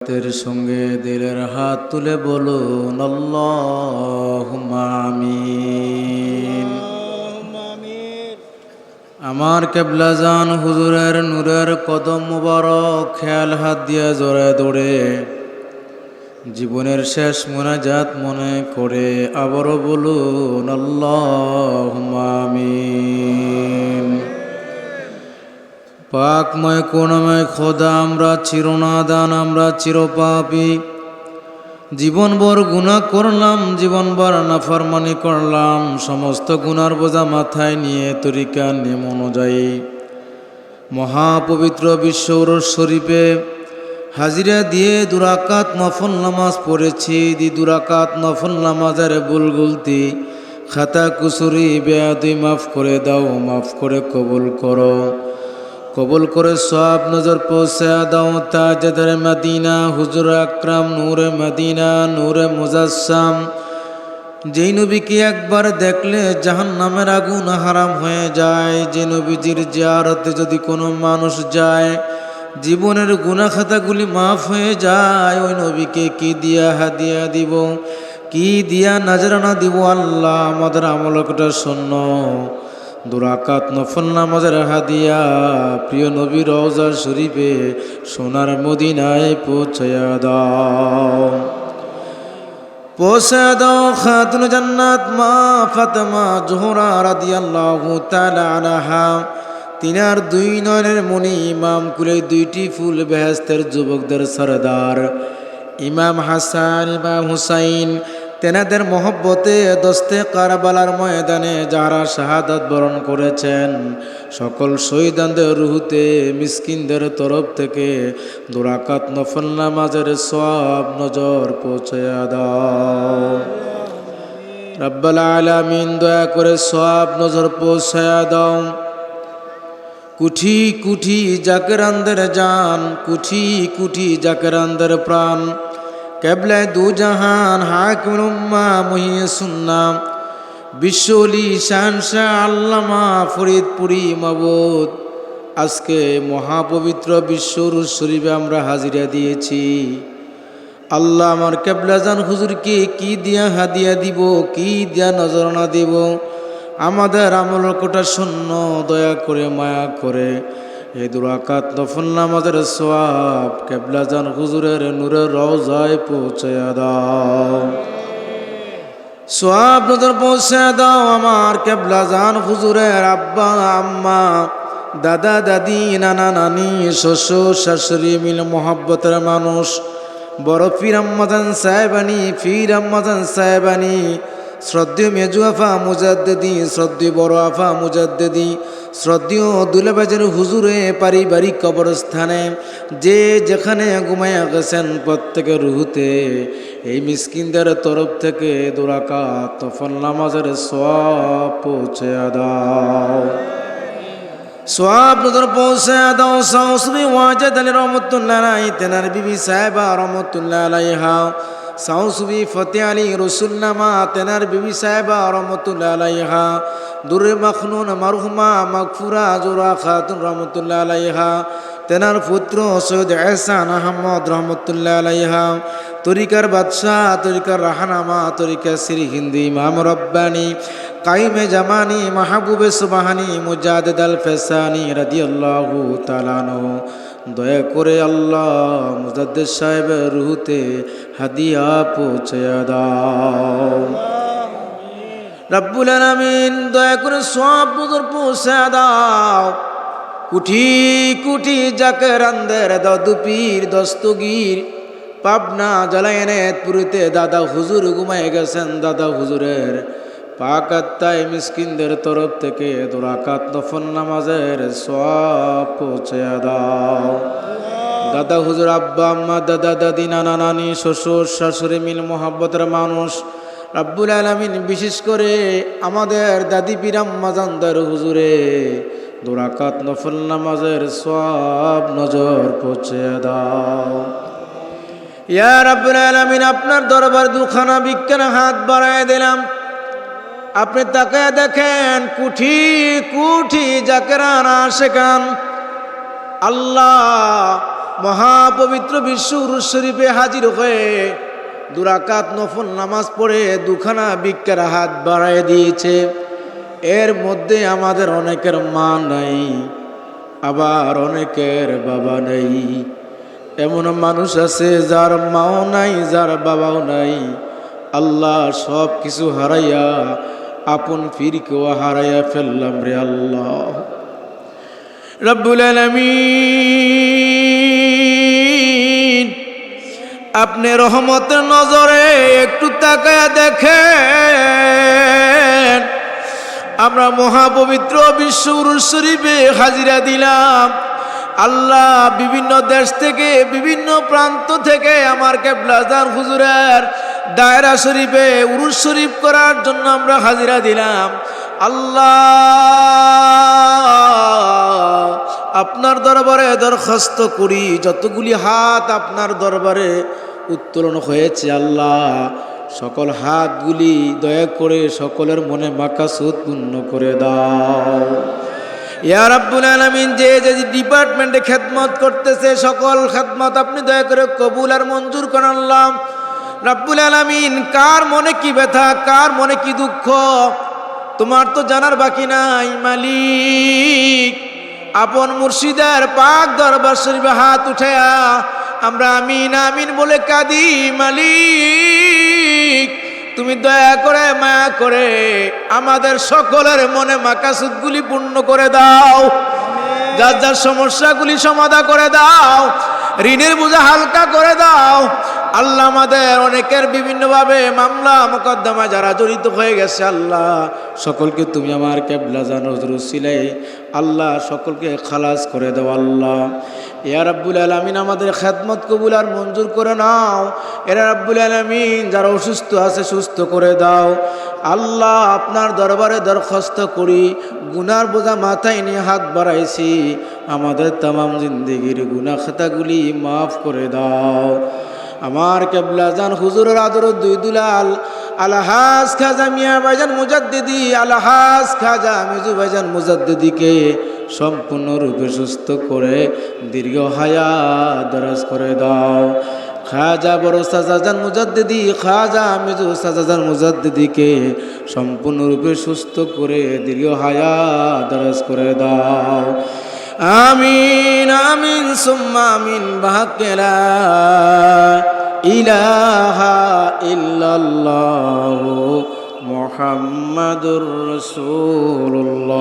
তের সঙ্গে দিলের হাত তুলে বলুন আল্লাহুম্মা আমিন। আমার কেবলা জান হুজুরের নূরের কদম মুবারক খেয়াল হাত দিয়ে জোরে দৌড়ে জীবনের শেষ মোনাজাত মনে করে আবারও বলুন আল্লাহুম্মা আমিন। পাকময় করুণাময় খোদা, আমরা চিরনাদান, আমরা চিরপাপী, জীবনভর গুনাহ করলাম, জীবনভর নাফরমানি করলাম। সমস্ত গুনার বোঝা মাথায় নিয়ে তরিকা নিয়ম অনুযায়ী মহাপবিত্র বিশ্ব উরস শরীফে হাজিরা দিয়ে দুরাকাত নফল নামাজ পড়েছি। দুরাকাত নফল নামাজের ভুলগুলতি খাতা কুসুরি বেয়াদুই মাফ করে দাও, মাফ করে কবুল করো, কবুল করে সওয়াব নজর পৌঁছে দাও। তাজদার মদিনা হুজুর আকরাম নূরে মদিনা নূরে মুজাসসাম, যেই নবীকে একবার দেখলে জাহান্নামের আগুন হারাম হয়ে যায়, যে নবীজির জিয়ারতে যদি কোনো মানুষ যায় জীবনের গুনাহ খাতাগুলি মাফ হয়ে যায়, ওই নবীকে কি দিয়া হাদিয়া দিব, কি দিয়া নজরানা দিব? আল্লাহ আমাদের আমলটা শূন্য দুরাকাত নফল নামাজের হাদিয়া প্রিয় নবী রওজা শরীফে সোনার মদিনায় পৌঁছায়া দাও, পৌঁছায়া দাও। খাতুন জান্নাত মা ফাতেমা জোহরা রাদিয়াল্লাহু তাআলা আনহা, তিনার দুই নয়নের মণি ইমাম কুলে দুইটি ফুল বেহেশতের যুবকদের সরদার ইমাম হাসান ইমাম হুসাইন, তেনাদের মহব্বতে দস্তে কারবালার ময়দানে যারা শাহাদাত বরণ করেছেন, সকল শহীদদের রুহুতে মিসকিনদের তরফ থেকে দুরাকাত নফল নামাজের সওয়াব নজর পৌঁছায়া দাও। রব্বুল আলামিন দয়া করে সওয়াব নজর পৌঁছায়া দাও। কুঠি কুঠি জাকেরানদের জান, কুঠি কুঠি জাকেরানদের প্রাণ, কেবলায় দু জাহান হাকিমুল উম্মাহ মুহিয়ে সুন্নাহ বিশ্বলি শাহনশাহ আল্লামা ফরিদপুরি মাবুদ, আজকে মহাপবিত্র বিশ্ব উরুস শরীফে আমরা হাজিরা দিয়েছি। আল্লাহ আমার কেবলা জান হুজুরকে কি দিয়া হাদিয়া দিব, কি দিয়া নজরানা দিব? আমাদের আমল কোটা শূন্য, দয়া করে মায়া করে এই দুরাকাত নফল নামাজের সওয়াব কেবলা জান হুজুরের নূরের রওজায় পৌঁছায়া দাও, সওয়াব নজর পৌঁছায়া দাও। আমার কেবলা জান হুজুরের আব্বা আম্মা দাদা দাদি নানা নানি শ্বশুর শাশুড়ি মিল মহব্বতের মানুষ, বড় পীর আম্মাজান সাহেবানি, পীর আম্মাজান সাহেবানি, শ্রদ্ধেয় মেজু আফা মুজাদ্দেদি, শ্রদ্ধেয় বড় আফা মুজাদ্দেদি, শ্রদ্ধেয় দুলাবাজার হুজুরে পারিবারিক কবরস্থানে যে যেখানে ঘুমাইয়া গেছেন প্রত্যেকের রুহুতে এই মিসকিনদের তরফ থেকে দুরাকাত নফল নামাজের সওয়াব পৌঁছায়া দাও, সওয়াব নজর পৌঁছায়া দাও। সাউসবি ওয়াজেদ আলী রহমতুল্লাহ আলাইহি, তেনার বিবি সাহেবা রহমতুল্লাহ আলাইহা, সাউসবি ফতে আলী রসুল্লামা, তেনার বিবি সাহেবা রহমতুল্লাহ আলাইহা, দুরে মখনুন মারহুমা মাগফুরা জোরা খাতুন রহমতুল্লাহ আলাইহা, তেনার পুত্র সৈয়দ এহসান আহমদ রহমতুল্লাহ আলাইহা, তরিকার বাদশাহ, তরিকার রাহানামা, তরিকা শ্রী হিন্দি ইমাম রব্বানি কাইমে জামানি মাহবুবে সুবহানি মুজাদ্দিদ আল ফেসানি রাদিয়াল্লাহু তাআলা আনহু, দয়া করে আল্লাহ মুজাদ্দিদ সাহেবের রুহুতে হাদিয়া পৌঁছায়া দাও। রব্বুল আলামিন দয়া করে সওয়াব নজর পৌঁছায়া দাও। কুঠি কুঠি জাকেরানদের দাদু পীর দস্তগীর পাবনা জালায়েনেতপুরিতে দাদা হুজুর ঘুমায় গেছেন, দাদা হুজুরের পাক আত্মায় মিসকিনদের তরফ থেকে দুরাকাত নফল নামাজের সওয়াব পৌঁছায়া দাও। দাদা হুজুর আব্বা আম্মা দাদা দাদি নানা নানি শ্বশুর শাশুড়ি মিল মহব্বতের মানুষ, রব্বুল আলামিন বিশেষ করে আমাদের দাদি পীর আম্মা জানদার হুজুরে দুরাকাত নফল নামাজের সওয়াব নজর পৌঁছায়া দাও। ইয়া রব্বুল আলামিন আপনার দরবার দুখানা বিজ্ঞান হাত বাড়ায় দিলাম, আপনি তাকায় দেখেন কুঠি কুঠি জাকেরান আশিকান, আল্লাহ মহাপবিত্র বিশ্ব উরুস শরীফে হাজির হয়ে দুরাকাত নফল নামাজ পড়ে দুখানা ভিক্ষার হাত বাড়ায় দিয়েছে। এর মধ্যে আমাদের অনেকের মা নাই, আবার অনেকের বাবা নাই। এমন মানুষ আছে যার মাও নাই, যার বাবাও নাই। আল্লাহ সব কিছু হারাইয়া আপন ফিরকেও হারাইয়া ফেললাম রে আল্লাহ। রব্বুল আলামিন, আপনি রহমতের নজরে একটু তাকায়া দেখেন, আমরা মহাপবিত্র বিশ্ব উরুস শরীফে হাজিরা দিলাম। আল্লাহ বিভিন্ন দেশ থেকে, বিভিন্ন প্রান্ত থেকে আমার কেবলাজান হুজুরের দায়রা শরীফে উরুস শরীফ করার জন্য আমরা হাজিরা দিলাম। আল্লাহ, আপনার দরবারে দরখাস্ত করি, যতগুলি হাত আপনার দরবারে উত্তোলন হয়েছে আল্লাহ, সকল হাতগুলি দয়া করে সকলের মনে মাকাসুদ পূর্ণ করে দাও। ইয়া রাব্বুল আলামিন, যে যে ডিপার্টমেন্টে খেদমত করতেছে সকল খেদমত আপনি দয়া করে কবুল আর মঞ্জুর করেন আল্লাহ। রাব্বুল আলামিন, কার মনে কি ব্যথা, কার মনে কি দুঃখ তোমার তো জানার বাকি নাই মালিক। আপন মুর্শিদের পাক দরবার শরীফে হাত উঠায়া আমরা আমিন আমিন বলে কাঁদি মালিক, তুমি দয়া করে মায়া করে আমাদের সকলের মনে মাকাসুদগুলি পূর্ণ করে দাও, যার যার সমস্যাগুলি সমাধান করে দাও, ঋণের বোঝা হালকা করে দাও। আল্লাহ, আমাদের অনেকের বিভিন্নভাবে মামলা মোকদ্দমা যারা জড়িত হয়ে গেছে আল্লাহ, সকলকে তুমি আমার কেবলা জানো রুসিলাই আল্লাহ সকলকে খালাস করে দাও আল্লাহ। ইয়া রাব্বুল আলামিন, আমাদের খেদমত কবুল আর মঞ্জুর করে নাও। এরা রাব্বুল আলামিন যারা অসুস্থ আছে সুস্থ করে দাও আল্লাহ। আপনার দরবারে দরখাস্ত করি, গুনার বোঝা মাথায় নিয়ে হাত বাড়াইছি, আমাদের তামাম জিন্দেগির গুনাহ খাতাগুলি মাফ করে দাও। আমার কেবলা জান হুজুরের আদর দুই দুলাল আলহাজ খাজা মিয়া ভাইজান মুজাদ্দিদি, আলহাজ খাজা মিজু ভাইজান মুজাদ্দিদিকে সম্পূর্ণরূপে সুস্থ করে দীর্ঘ হায়াত দরাজ করে দাও। খাজা বড় সাজাজান মুজাদ্দিদি, খাজা মিজু সাজাজান মুজাদ্দিদিকে সম্পূর্ণরূপে সুস্থ করে দীর্ঘ হায়াত দরাজ করে দাও। আমিন আমিন সুম্মা আমিন বিহাক্কি লা ইলাহা ইল্লাল্লাহু মুহাম্মাদুর রাসূলুল্লাহ।